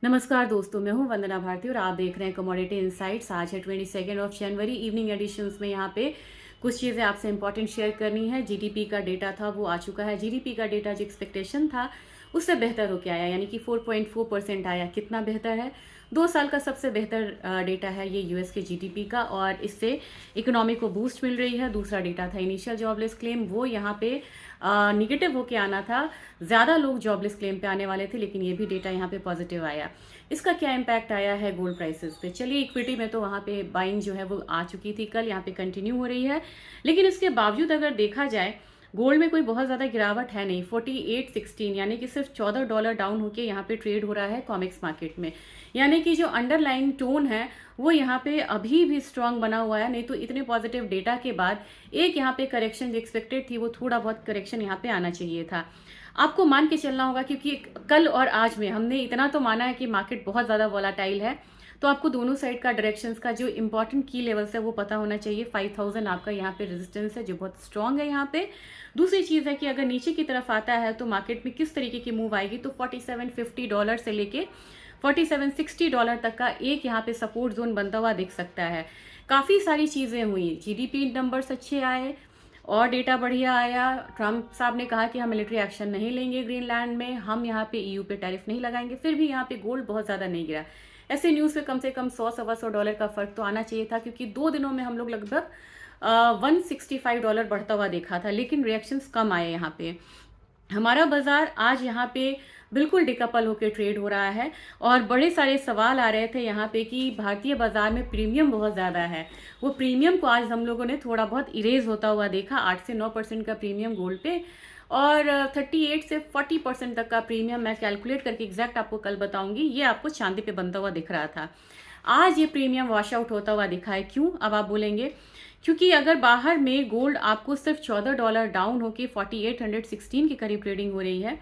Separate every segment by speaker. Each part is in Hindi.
Speaker 1: नमस्कार दोस्तों, मैं हूं वंदना भारती और आप देख रहे हैं कमोडिटी इनसाइट्स। आज है 22 जनवरी। इवनिंग एडिशंस में यहाँ पे कुछ चीज़ें आपसे इंपॉर्टेंट शेयर करनी है। जीडीपी का डेटा था वो आ चुका है। जीडीपी का डेटा जो एक्सपेक्टेशन था उससे बेहतर होके आया, यानी कि 4.4% आया। कितना बेहतर है? 2 साल का सबसे बेहतर डेटा है ये यूएस के जीडीपी का, और इससे इकोनॉमी को बूस्ट मिल रही है। दूसरा डेटा था इनिशियल जॉबलेस क्लेम, वो यहाँ पे निगेटिव होके आना था। ज़्यादा लोग जॉबलेस क्लेम पे आने वाले थे, लेकिन ये भी डेटा यहाँ पे पॉजिटिव आया। इसका क्या इम्पैक्ट आया है गोल्ड प्राइसेस पे? चलिए, इक्विटी में तो वहाँ पे बाइंग जो है वो आ चुकी थी कल, यहाँ पे कंटिन्यू हो रही है। लेकिन इसके बावजूद अगर देखा जाए, गोल्ड में कोई बहुत ज़्यादा गिरावट है नहीं। 48.16 यानी कि सिर्फ $14 डाउन होके यहाँ पे ट्रेड हो रहा है कॉमिक्स मार्केट में। यानी कि जो अंडरलाइन टोन है वो यहाँ पे अभी भी स्ट्रांग बना हुआ है। नहीं तो इतने पॉजिटिव डेटा के बाद एक यहाँ पे करेक्शन जो एक्सपेक्टेड थी, वो थोड़ा बहुत करेक्शन यहाँ पे आना चाहिए था। आपको मान के चलना होगा, क्योंकि कल और आज में हमने इतना तो माना है कि मार्केट बहुत ज़्यादा वॉलाटाइल है। तो आपको दोनों साइड का डायरेक्शंस का जो इंपॉर्टेंट की लेवल्स है वो पता होना चाहिए। 5000 आपका यहाँ पे रेजिस्टेंस है जो बहुत स्ट्रांग है यहाँ पे। दूसरी चीज़ है कि अगर नीचे की तरफ आता है तो मार्केट में किस तरीके की मूव आएगी, तो $4750 से लेके $4760 तक का एक यहाँ पे सपोर्ट जोन बनता हुआ दिख सकता है। काफ़ी सारी चीज़ें हुई, जीडीपी नंबर्स अच्छे आए और डेटा बढ़िया आया। ट्रम्प साहब ने कहा कि हम मिलिट्री एक्शन नहीं लेंगे ग्रीनलैंड में, हम यहाँ पे ईयू पे टैरिफ नहीं लगाएंगे। फिर भी यहाँ पे गोल्ड बहुत ज़्यादा नहीं गिरा। ऐसे न्यूज़ पे कम से कम 100-125 डॉलर का फर्क तो आना चाहिए था, क्योंकि 2 दिनों में हम लोग लगभग $165 बढ़ता हुआ देखा था, लेकिन रिएक्शंस कम आए यहाँ पे। हमारा बाजार आज यहाँ पे बिल्कुल डिकपल होकर ट्रेड हो रहा है, और बड़े सारे सवाल आ रहे थे यहाँ पे कि भारतीय बाजार में प्रीमियम बहुत ज़्यादा है। वो प्रीमियम को आज हम लोगों ने थोड़ा बहुत इरेज होता हुआ देखा। 8 से 9% का प्रीमियम गोल्ड पे, और 38 से 40% तक का प्रीमियम मैं कैलकुलेट करके एग्जैक्ट आपको कल बताऊंगी, ये आपको चांदी पे बनता हुआ दिख रहा था। आज ये प्रीमियम वॉश आउट होता हुआ दिखा है। क्यों? अब आप बोलेंगे क्योंकि अगर बाहर में गोल्ड आपको सिर्फ $14 डाउन होके 4816 के करीब ट्रेडिंग हो रही है,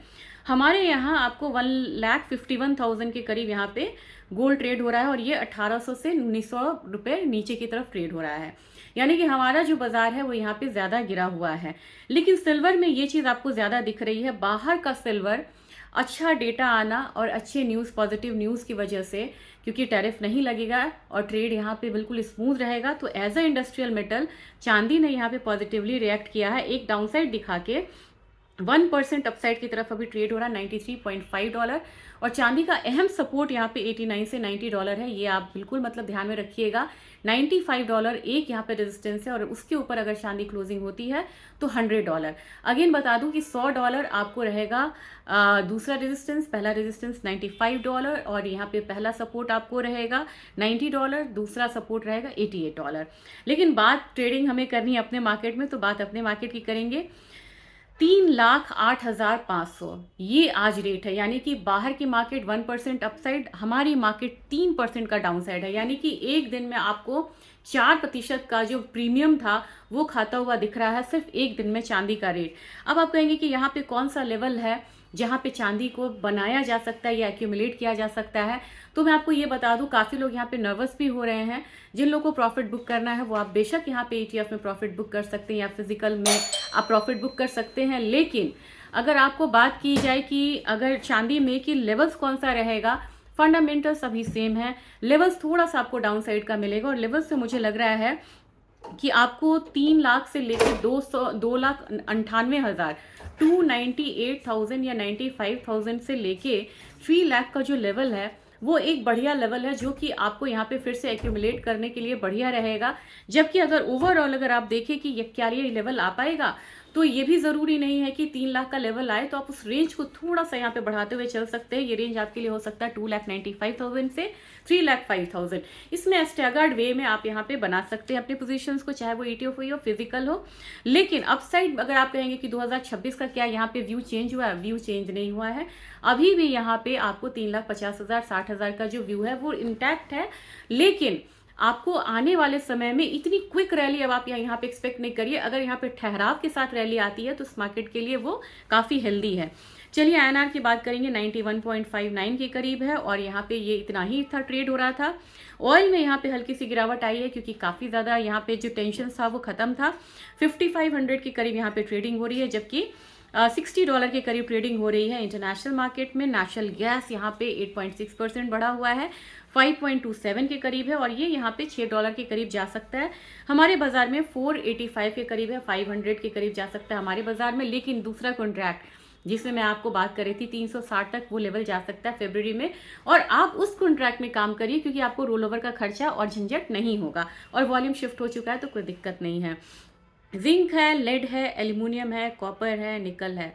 Speaker 1: हमारे यहाँ आपको 1,51,000 के करीब यहाँ पे गोल्ड ट्रेड हो रहा है, और ये 1800 से 1900 रुपये नीचे की तरफ ट्रेड हो रहा है। यानी कि हमारा जो बाजार है वो यहाँ पे ज़्यादा गिरा हुआ है। लेकिन सिल्वर में ये चीज़ आपको ज़्यादा दिख रही है। बाहर का सिल्वर अच्छा डेटा आना और अच्छे न्यूज़, पॉजिटिव न्यूज़ की वजह से, क्योंकि टैरिफ नहीं लगेगा और ट्रेड यहाँ पे बिल्कुल स्मूथ रहेगा, तो एज अ इंडस्ट्रियल मेटल चांदी ने यहाँ पे पॉजिटिवली रिएक्ट किया है, एक डाउनसाइड दिखा के 1% अपसाइड की तरफ अभी ट्रेड हो रहा है $93.5। और चांदी का अहम सपोर्ट यहाँ पे 89 से $90 है। ये आप बिल्कुल मतलब ध्यान में रखिएगा। $95 एक यहाँ पे रेजिस्टेंस है, और उसके ऊपर अगर चांदी क्लोजिंग होती है तो $100। अगेन बता दूं कि $100 आपको रहेगा दूसरा रेजिस्टेंस। पहला रेजिस्टेंस $95, और यहाँ पे पहला सपोर्ट आपको रहेगा $90, दूसरा सपोर्ट रहेगा $88। लेकिन बात ट्रेडिंग हमें करनी है अपने मार्केट में, तो बात अपने मार्केट की करेंगे। 3,08,500 ये आज रेट है। यानी कि बाहर की मार्केट 1% अपसाइड, हमारी मार्केट 3% का डाउनसाइड है। यानी कि एक दिन में आपको 4% का जो प्रीमियम था वो खाता हुआ दिख रहा है सिर्फ एक दिन में चांदी का रेट। अब आप कहेंगे कि यहाँ पे कौन सा लेवल है जहाँ पे चांदी को बनाया जा सकता है या एक्यूमुलेट किया जा सकता है, तो मैं आपको ये बता दूं, काफ़ी लोग यहाँ पे नर्वस भी हो रहे हैं। जिन लोगों को प्रॉफिट बुक करना है वो आप बेशक यहाँ पे ETF में प्रॉफिट बुक कर सकते हैं, या फिजिकल में आप प्रॉफिट बुक कर सकते हैं। लेकिन अगर आपको बात की जाए कि अगर चांदी में कि लेवल्स कौन सा रहेगा, फंडामेंटल्स अभी सेम है। लेवल्स थोड़ा सा आपको डाउन साइड का मिलेगा, और लेवल्स से मुझे लग रहा है कि आपको 3 लाख से लेकर 2,98,000 298,000 या 95,000 से लेके 3 लाख का जो लेवल है वो एक बढ़िया लेवल है, जो कि आपको यहाँ पे फिर से एक्यूमुलेट करने के लिए बढ़िया रहेगा। जबकि अगर ओवरऑल अगर आप देखें कि ये क्या ये लेवल आ पाएगा, तो ये भी ज़रूरी नहीं है कि 3 लाख का लेवल आए। तो आप उस रेंज को थोड़ा सा यहाँ पे बढ़ाते हुए चल सकते हैं। ये रेंज आपके लिए हो सकता है 2,95,000 से 3,05,000। इसमें स्टैगर्ड वे में आप यहाँ पे बना सकते हैं अपने पोजीशंस को, चाहे वो ETF हो या फिजिकल हो। लेकिन अपसाइड अगर आप कहेंगे कि 2026 का क्या यहाँ पे व्यू चेंज हुआ है, व्यू चेंज नहीं हुआ है। अभी भी यहाँ पे आपको 3,50,000 60,000 का जो व्यू है वो इंटैक्ट है। लेकिन आपको आने वाले समय में इतनी क्विक रैली अब आप यहाँ पे एक्सपेक्ट नहीं करिए। अगर यहाँ पे ठहराव के साथ रैली आती है तो इस मार्केट के लिए वो काफ़ी हेल्दी है। चलिए, INR की बात करेंगे। 91.59 के करीब है, और यहाँ पे ये इतना ही था ट्रेड हो रहा था। ऑयल में यहाँ पे हल्की सी गिरावट आई है, क्योंकि काफ़ी ज़्यादा यहाँ पे जो टेंशन था वो खत्म था। 5500 के करीब यहाँ पे ट्रेडिंग हो रही है, जबकि $60 के करीब ट्रेडिंग हो रही है इंटरनेशनल मार्केट में। नेशनल गैस यहाँ पे 8.6% बढ़ा हुआ है, 5.27 के करीब है, और ये यहाँ पे $6 के करीब जा सकता है। हमारे बाजार में 485 के करीब है, 500 के करीब जा सकता है हमारे बाजार में। लेकिन दूसरा कॉन्ट्रैक्ट जिसमें मैं आपको बात कर रही थी 360 तक वो लेवल जा सकता है फरवरी में, और आप उस कॉन्ट्रैक्ट में काम करिए क्योंकि आपको रोल ओवर का खर्चा और झंझट नहीं होगा, और वॉल्यूम शिफ्ट हो चुका है तो कोई दिक्कत नहीं है। जिंक है, लेड है, एल्यूमिनियम है, कॉपर है, निकल है,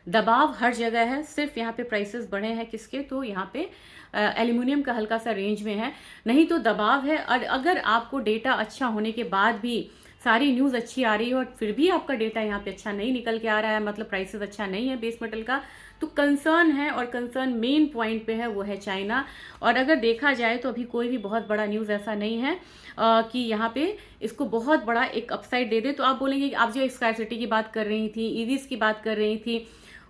Speaker 1: दबाव हर जगह है। सिर्फ यहाँ पे प्राइसेस बढ़े हैं किसके, तो यहाँ पे एल्यूमिनियम का हल्का सा रेंज में है, नहीं तो दबाव है। और अगर आपको डेटा अच्छा होने के बाद भी सारी न्यूज़ अच्छी आ रही है और फिर भी आपका डेटा यहाँ पे अच्छा नहीं निकल के आ रहा है, मतलब प्राइसेस अच्छा नहीं है बेस मेटल का, तो कंसर्न है, और कंसर्न मेन पॉइंट पे है वो है चाइना। और अगर देखा जाए तो अभी कोई भी बहुत बड़ा न्यूज़ ऐसा नहीं है कि यहाँ पे इसको बहुत बड़ा एक अपसाइड दे दे। तो आप बोलेंगे कि आप जो स्कैरसिटी की बात कर रही थी, ईवीज की बात कर रही थी,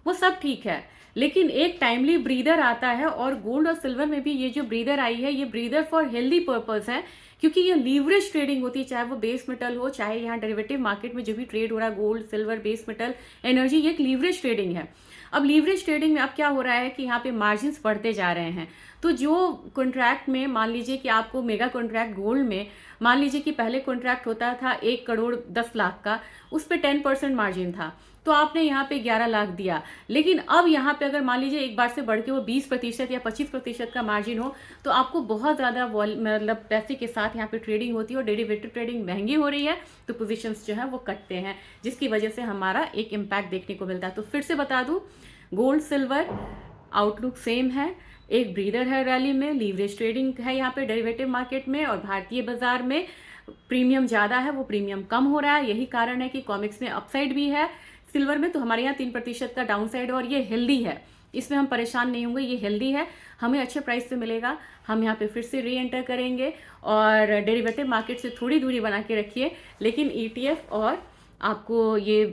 Speaker 1: वो सब ठीक है, लेकिन एक टाइमली ब्रीदर आता है, और गोल्ड और सिल्वर में भी ये जो ब्रीदर आई है ये ब्रीदर फॉर हेल्दी पर्पस है, क्योंकि ये लीवरेज ट्रेडिंग होती है, चाहे वो बेस मेटल हो, चाहे यहाँ डेरिवेटिव मार्केट में जो भी ट्रेड हो रहा है, gold silver base metal energy, ये एक लीवरेज ट्रेडिंग है। अब लीवरेज ट्रेडिंग में अब क्या हो रहा है कि यहाँ पे मार्जिन बढ़ते जा रहे हैं। तो जो कॉन्ट्रैक्ट में मान लीजिए कि आपको मेगा कॉन्ट्रैक्ट गोल्ड में मान लीजिए कि पहले कॉन्ट्रैक्ट होता था 1,10,00,000 का, उस पर 10% मार्जिन था, तो आपने यहाँ पे 11 लाख दिया। लेकिन अब यहाँ पे अगर मान लीजिए एक बार से बढ़ के वो 20% या 25% का मार्जिन हो, तो आपको बहुत ज़्यादा मतलब पैसे के साथ यहाँ पे ट्रेडिंग होती है, और डेरिवेटिव ट्रेडिंग महंगी हो रही है, तो पोजीशंस जो है वो कटते हैं, जिसकी वजह से हमारा एक इम्पैक्ट देखने को मिलता है। तो फिर से बता दूँ, गोल्ड सिल्वर आउटलुक सेम है, एक ब्रीदर है रैली में, लीवरेज ट्रेडिंग है यहाँ पे डेरिवेटिव मार्केट में, और भारतीय बाजार में प्रीमियम ज़्यादा है, वो प्रीमियम कम हो रहा है। यही कारण है कि कॉमिक्स में अपसाइड भी है, सिल्वर में तो हमारे यहाँ 3% का डाउन साइड है, और ये हेल्दी है, इसमें हम परेशान नहीं होंगे, ये हेल्दी है, हमें अच्छे प्राइस पे मिलेगा। हम यहाँ पे फिर से री एंटर करेंगे, और डेरिवेटिव मार्केट से थोड़ी दूरी बना के रखिए, लेकिन ETF और आपको ये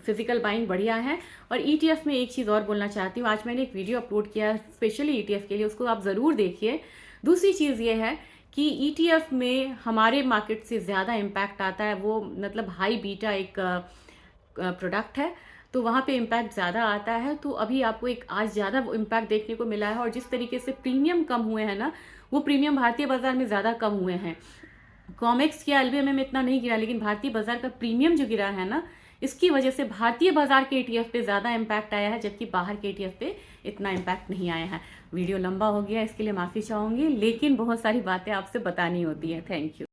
Speaker 1: फिजिकल बाइंग बढ़िया है। और ETF में एक चीज़ और बोलना चाहती हूँ, आज मैंने एक वीडियो अपलोड किया स्पेशली ETF के लिए, उसको आप ज़रूर देखिए। दूसरी चीज़ ये है कि ETF में हमारे मार्केट से ज़्यादा इम्पैक्ट आता है, वो मतलब हाई बीटा एक प्रोडक्ट है, तो वहाँ पे इम्पैक्ट ज़्यादा आता है। तो अभी आपको एक आज ज़्यादा इम्पैक्ट देखने को मिला है, और जिस तरीके से प्रीमियम कम हुए हैं ना, वो प्रीमियम भारतीय बाजार में ज़्यादा कम हुए हैं। कॉमेक्स या LBMA में इतना नहीं गिरा, लेकिन भारतीय बाजार का प्रीमियम जो गिरा है ना, इसकी वजह से भारतीय बाजार के ETF पे ज़्यादा इम्पैक्ट आया है, जबकि बाहर के ETF पे इतना इम्पैक्ट नहीं आया है। वीडियो लंबा हो गया, इसके लिए माफ़ी चाहूँगी, लेकिन बहुत सारी बातें आपसे बतानी होती हैं। Thank you.